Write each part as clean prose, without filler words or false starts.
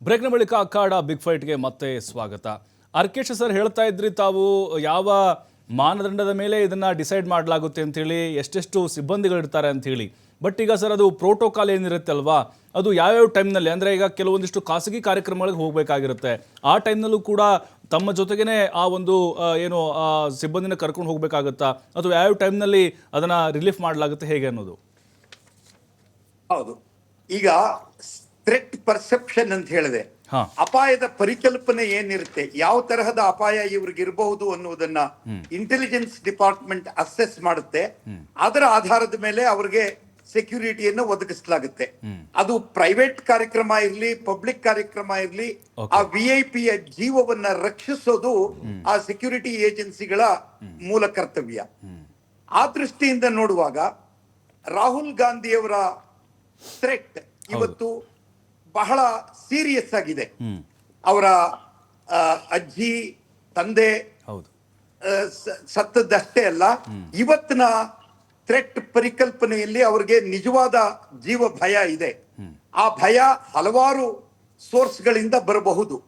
ಬ್ರೇಕ್ನ ಬಳಿಕ ಅಖಾಡ ಬಿಗ್ ಫೈಟ್ಗೆ ಮತ್ತೆ ಸ್ವಾಗತ. ಅರ್ಕೇಶ್ ಸರ್ ಹೇಳ್ತಾ ಇದ್ರಿ ತಾವು ಯಾವ ಮಾನದಂಡದ ಮೇಲೆ ಇದನ್ನ ಡಿಸೈಡ್ ಮಾಡಲಾಗುತ್ತೆ ಅಂತೇಳಿ, ಎಷ್ಟೆಷ್ಟು ಸಿಬ್ಬಂದಿಗಳಿರ್ತಾರೆ ಅಂಥೇಳಿ. ಬಟ್ ಈಗ ಸರ್ ಅದು ಪ್ರೋಟೋಕಾಲ್ ಏನಿರುತ್ತೆ ಅಲ್ವಾ, ಅದು ಯಾವ್ಯಾವ ಟೈಮ್ನಲ್ಲಿ ಅಂದರೆ ಈಗ ಕೆಲವೊಂದಿಷ್ಟು ಖಾಸಗಿ ಕಾರ್ಯಕ್ರಮಗಳಿಗೆ ಹೋಗಬೇಕಾಗಿರುತ್ತೆ. ಆ ಟೈಮ್ನಲ್ಲೂ ಕೂಡ ತಮ್ಮ ಜೊತೆಗೇ ಆ ಒಂದು ಏನು ಸಿಬ್ಬಂದಿನ ಕರ್ಕೊಂಡು ಹೋಗಬೇಕಾಗುತ್ತಾ, ಅಥವಾ ಯಾವ್ಯಾವ ಟೈಮ್ನಲ್ಲಿ ಅದನ್ನು ರಿಲೀಫ್ ಮಾಡಲಾಗುತ್ತೆ ಹೇಗೆ ಅನ್ನೋದು? ಹೌದು, ಈಗ ಥ್ರೆಟ್ ಪರ್ಸೆಪ್ಷನ್ ಅಂತ ಹೇಳಿದೆ. ಅಪಾಯದ ಪರಿಕಲ್ಪನೆ ಏನಿರುತ್ತೆ, ಯಾವ ತರಹದ ಅಪಾಯ ಇವ್ರಿಗೆ ಇರಬಹುದು ಅನ್ನೋದನ್ನ ಇಂಟೆಲಿಜೆನ್ಸ್ ಡಿಪಾರ್ಟ್ಮೆಂಟ್ ಅಸೆಸ್ ಮಾಡುತ್ತೆ. ಅದರ ಆಧಾರದ ಮೇಲೆ ಅವ್ರಿಗೆ ಸೆಕ್ಯೂರಿಟಿಯನ್ನು ಒದಗಿಸಲಾಗುತ್ತೆ. ಅದು ಪ್ರೈವೇಟ್ ಕಾರ್ಯಕ್ರಮ ಇರ್ಲಿ, ಪಬ್ಲಿಕ್ ಕಾರ್ಯಕ್ರಮ ಇರ್ಲಿ, ಆ VIP ಯ ಜೀವವನ್ನ ರಕ್ಷಿಸೋದು ಆ ಸೆಕ್ಯೂರಿಟಿ ಏಜೆನ್ಸಿಗಳ ಮೂಲ ಕರ್ತವ್ಯ. ಆ ದೃಷ್ಟಿಯಿಂದ ನೋಡುವಾಗ ರಾಹುಲ್ ಗಾಂಧಿಯವರ ಥ್ರೆಟ್ ಇವತ್ತು ಬಹಳ ಸೀರಿಯಸ್ ಆಗಿದೆ. ಅವರ ಅಜ್ಜಿ ತಂದೆ ಸತ್ತದಷ್ಟೇ ಅಲ್ಲ, ಇವತ್ತಿನ ಥ್ರೆಟ್ ಪರಿಕಲ್ಪನೆಯಲ್ಲಿ ಅವರಿಗೆ ನಿಜವಾದ ಜೀವ ಭಯ ಇದೆ. ಆ ಭಯ ಹಲವಾರು ಸೋರ್ಸ್ಗಳಿಂದ ಬರಬಹುದು.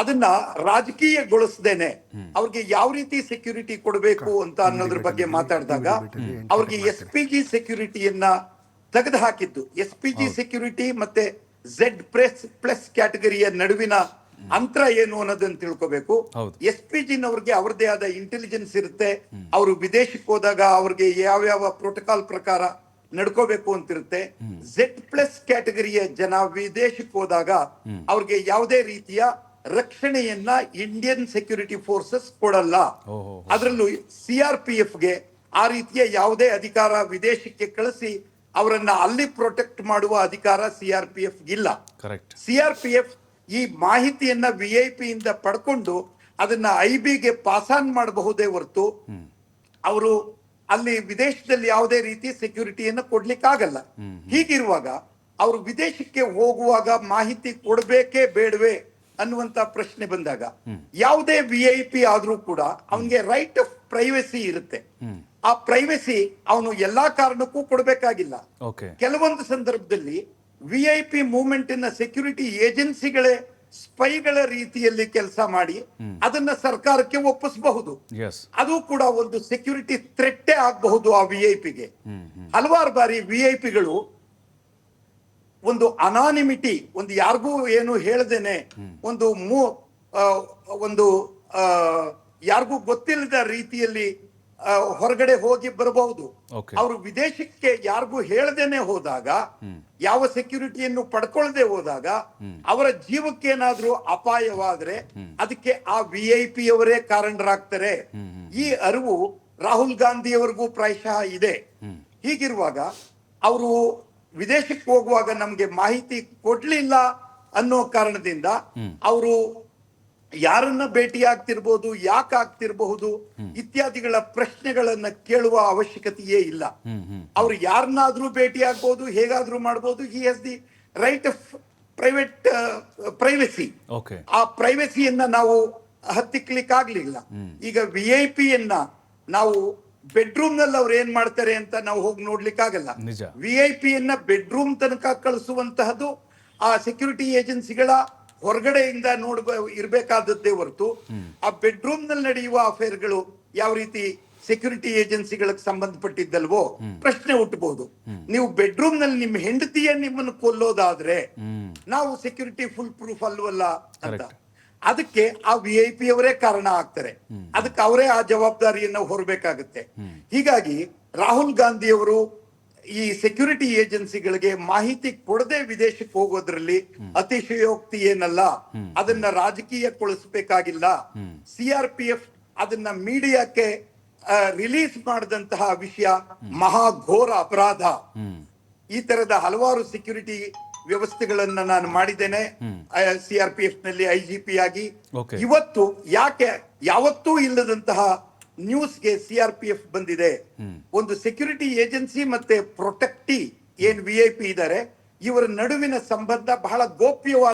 ಅದನ್ನ ರಾಜಕೀಯಗೊಳಿಸದೇನೆ ಅವ್ರಿಗೆ ಯಾವ ರೀತಿ ಸೆಕ್ಯೂರಿಟಿ ಕೊಡಬೇಕು ಅಂತ ಅನ್ನೋದ್ರ ಬಗ್ಗೆ ಮಾತಾಡಿದಾಗ ಅವ್ರಿಗೆ SPG ಸೆಕ್ಯೂರಿಟಿಯನ್ನ ತೆಗೆದು ಹಾಕಿದ್ದು. SPG ಸೆಕ್ಯೂರಿಟಿ ಮತ್ತೆ Z++ ಕ್ಯಾಟಗರಿಯ ನಡುವಿನ ಅಂತರ ಏನು ಅನ್ನೋದನ್ನ ತಿಳ್ಕೋಬೇಕು. SPG ನವ್ರಿಗೆ ಅವ್ರದೇ ಆದ ಇಂಟೆಲಿಜೆನ್ಸ್ ಇರುತ್ತೆ. ಅವರು ವಿದೇಶಕ್ಕೆ ಹೋದಾಗ ಅವ್ರಿಗೆ ಯಾವ್ಯಾವ ಪ್ರೋಟೋಕಾಲ್ ಪ್ರಕಾರ ನಡ್ಕೋಬೇಕು ಅಂತಿರುತ್ತೆ. Z+ ಕ್ಯಾಟಗರಿಯ ಜನ ವಿದೇಶಕ್ಕೆ ಹೋದಾಗ ಅವ್ರಿಗೆ ಯಾವುದೇ ರೀತಿಯ ರಕ್ಷಣೆಯನ್ನ ಇಂಡಿಯನ್ ಸೆಕ್ಯೂರಿಟಿ ಫೋರ್ಸಸ್ ಕೊಡಲ್ಲ. ಅದರಲ್ಲೂ CRPFಗೆ ಆ ರೀತಿಯ ಯಾವುದೇ ಅಧಿಕಾರ ವಿದೇಶಕ್ಕೆ ಕಳಿಸಿ ಅವರನ್ನ ಅಲ್ಲಿ ಪ್ರೊಟೆಕ್ಟ್ ಮಾಡುವ ಅಧಿಕಾರ CRPF ಇಲ್ಲ. CRPF ಈ ಮಾಹಿತಿಯನ್ನ VIP ಇಂದ ಪಡ್ಕೊಂಡು ಅದನ್ನ IBಗೆ ಪಾಸ್ ಆನ್ ಮಾಡಬಹುದೇ ಹೊರತು ಅವರು ಅಲ್ಲಿ ವಿದೇಶದಲ್ಲಿ ಯಾವುದೇ ರೀತಿ ಸೆಕ್ಯೂರಿಟಿಯನ್ನು ಕೊಡ್ಲಿಕ್ಕಾಗಲ್ಲ. ಹೀಗಿರುವಾಗ ಅವರು ವಿದೇಶಕ್ಕೆ ಹೋಗುವಾಗ ಮಾಹಿತಿ ಕೊಡ್ಬೇಕೇ ಬೇಡವೇ ಅನ್ನುವಂತ ಪ್ರಶ್ನೆ ಬಂದಾಗ ಯಾವುದೇ VIP ಆದ್ರೂ ಕೂಡ ಅವನಿಗೆ ರೈಟ್ ಆಫ್ ಪ್ರೈವಸಿ ಇರುತ್ತೆ. ಆ ಪ್ರೈವಸಿ ಅವನು ಎಲ್ಲಾ ಕಾರಣಕ್ಕೂ ಕೊಡಬೇಕಾಗಿಲ್ಲ. ಕೆಲವೊಂದು ಸಂದರ್ಭದಲ್ಲಿ VIP ಮೂವ್ಮೆಂಟ್ ಇನ ಸೆಕ್ಯೂರಿಟಿ ಏಜೆನ್ಸಿಗಳೇ ಸ್ಪೈಗಳ ರೀತಿಯಲ್ಲಿ ಕೆಲಸ ಮಾಡಿ ಅದನ್ನ ಸರ್ಕಾರಕ್ಕೆ ಒಪ್ಪಿಸಬಹುದು. ಅದು ಕೂಡ ಒಂದು ಸೆಕ್ಯೂರಿಟಿ ಥ್ರೆಟ್ಟೇ ಆಗಬಹುದು ಆ VIPಗೆ. ಹಲವಾರು ಬಾರಿ VIPಗಳು ಒಂದು ಅನಾನಿಮಿಟಿ, ಒಂದು ಯಾರಿಗೂ ಏನು ಹೇಳದೇನೆ ಒಂದು ಯಾರಿಗೂ ಗೊತ್ತಿಲ್ಲದ ರೀತಿಯಲ್ಲಿ ಹೊರಗಡೆ ಹೋಗಿ ಬರಬಹುದು. ಅವರು ವಿದೇಶಕ್ಕೆ ಯಾರಿಗೂ ಹೇಳದೇನೆ ಹೋದಾಗ, ಯಾವ ಸೆಕ್ಯೂರಿಟಿಯನ್ನು ಪಡ್ಕೊಳ್ಳದೆ ಹೋದಾಗ ಅವರ ಜೀವಕ್ಕೇನಾದ್ರೂ ಅಪಾಯವಾದ್ರೆ ಅದಕ್ಕೆ ಆ VIP ಅವರೇ ಕಾರಣರಾಗ್ತಾರೆ. ಈ ಅರಿವು ರಾಹುಲ್ ಗಾಂಧಿಯವರಿಗೂ ಪ್ರಾಯಶಃ ಇದೆ. ಹೀಗಿರುವಾಗ ಅವರು ವಿದೇಶಕ್ಕೆ ಹೋಗುವಾಗ ನಮ್ಗೆ ಮಾಹಿತಿ ಕೊಡ್ಲಿಲ್ಲ ಅನ್ನೋ ಕಾರಣದಿಂದ ಅವರು ಯಾರನ್ನ ಭೇಟಿ ಆಗ್ತಿರ್ಬೋದು, ಯಾಕೆ ಆಗ್ತಿರಬಹುದು ಇತ್ಯಾದಿಗಳ ಪ್ರಶ್ನೆಗಳನ್ನ ಕೇಳುವ ಅವಶ್ಯಕತೆಯೇ ಇಲ್ಲ. ಅವ್ರು ಯಾರನ್ನಾದ್ರೂ ಭೇಟಿ ಆಗ್ಬೋದು, ಹೇಗಾದ್ರೂ ಮಾಡ್ಬೋದು. He has the right of privacy. ಆ ಪ್ರೈವಸಿಯನ್ನ ನಾವು ಹತ್ತಿಕ್ಲಿಕ್ಕಾಗ್ಲಿಲ್ಲ. ಈಗ VIP ನಾವು ಬೆಡ್ರೂಮ್ ನಲ್ಲಿ ಅವ್ರು ಏನ್ ಮಾಡ್ತಾರೆ ಅಂತ ನಾವು ಹೋಗಿ ನೋಡ್ಲಿಕ್ಕಾಗಲ್ಲ. VIP ಬೆಡ್ರೂಮ್ ತನಕ ಕಳಿಸುವಂತಹದ್ದು ಆ ಸೆಕ್ಯೂರಿಟಿ ಏಜೆನ್ಸಿಗಳ ಹೊರಗಡೆಯಿಂದ ಇರಬೇಕಾದದ್ದೇ ಹೊರತು ಆ ಬೆಡ್ರೂಮ್ ನಲ್ಲಿ ನಡೆಯುವ ಅಫೇರ್ಗಳು ಯಾವ ರೀತಿ ಸೆಕ್ಯೂರಿಟಿ ಏಜೆನ್ಸಿಗಳಿಗೆ ಸಂಬಂಧಪಟ್ಟಿದ್ದಲ್ವೋ ಪ್ರಶ್ನೆ ಹುಟ್ಟಬಹುದು. ನೀವು ಬೆಡ್ರೂಮ್ ನಲ್ಲಿ ನಿಮ್ಮ ಹೆಂಡತಿಯ ನಿಮ್ಮನ್ನು ಕೊಲ್ಲೋದಾದ್ರೆ ನಾವು ಸೆಕ್ಯೂರಿಟಿ ಫುಲ್ ಪ್ರೂಫ್ ಅಲ್ವಲ್ಲ ಅಂತ. ಅದಕ್ಕೆ ಆ VIP ಅವರೇ ಕಾರಣ ಆಗ್ತಾರೆ. ಅದಕ್ಕೆ ಅವರೇ ಆ ಜವಾಬ್ದಾರಿಯನ್ನು ಹೊರಬೇಕಾಗುತ್ತೆ. ಹೀಗಾಗಿ ರಾಹುಲ್ ಗಾಂಧಿ ಅವರು ಈ ಸೆಕ್ಯೂರಿಟಿ ಏಜೆನ್ಸಿಗಳಿಗೆ ಮಾಹಿತಿ ಕೊಡದೆ ವಿದೇಶಕ್ಕೆ ಹೋಗೋದ್ರಲ್ಲಿ ಅತಿಶಯೋಕ್ತಿ ಏನಲ್ಲ. ಅದನ್ನ ರಾಜಕೀಯಕ್ಕೊಳಿಸಬೇಕಾಗಿಲ್ಲ. CRPF ಅದನ್ನ ಮೀಡಿಯಾಕ್ಕೆ ರಿಲೀಸ್ ಮಾಡಿದಂತಹ ವಿಷಯ ಮಹಾಘೋರ ಅಪರಾಧ. ಈ ತರದ ಹಲವಾರು ಸೆಕ್ಯೂರಿಟಿ ವ್ಯವಸ್ಥೆಗಳನ್ನ ನಾನು ಮಾಡಿದ್ದೇನೆ CRPF ನಲ್ಲಿ IGP ಆಗಿ. ಇವತ್ತು ಯಾವತ್ತೂ ಇಲ್ಲದಂತಹ ನ್ಯೂಸ್ಗೆ CRPF ಬಂದಿದೆ. ಒಂದು ಸೆಕ್ಯೂರಿಟಿ ಏಜೆನ್ಸಿ ಮತ್ತೆ ಪ್ರೊಟೆಕ್ಟಿ ಏನ್ VIP ಇದ್ದಾರೆ, ಇವರ ನಡುವಿನ ಸಂಬಂಧ ಬಹಳ ಗೋಪ್ಯವಾದ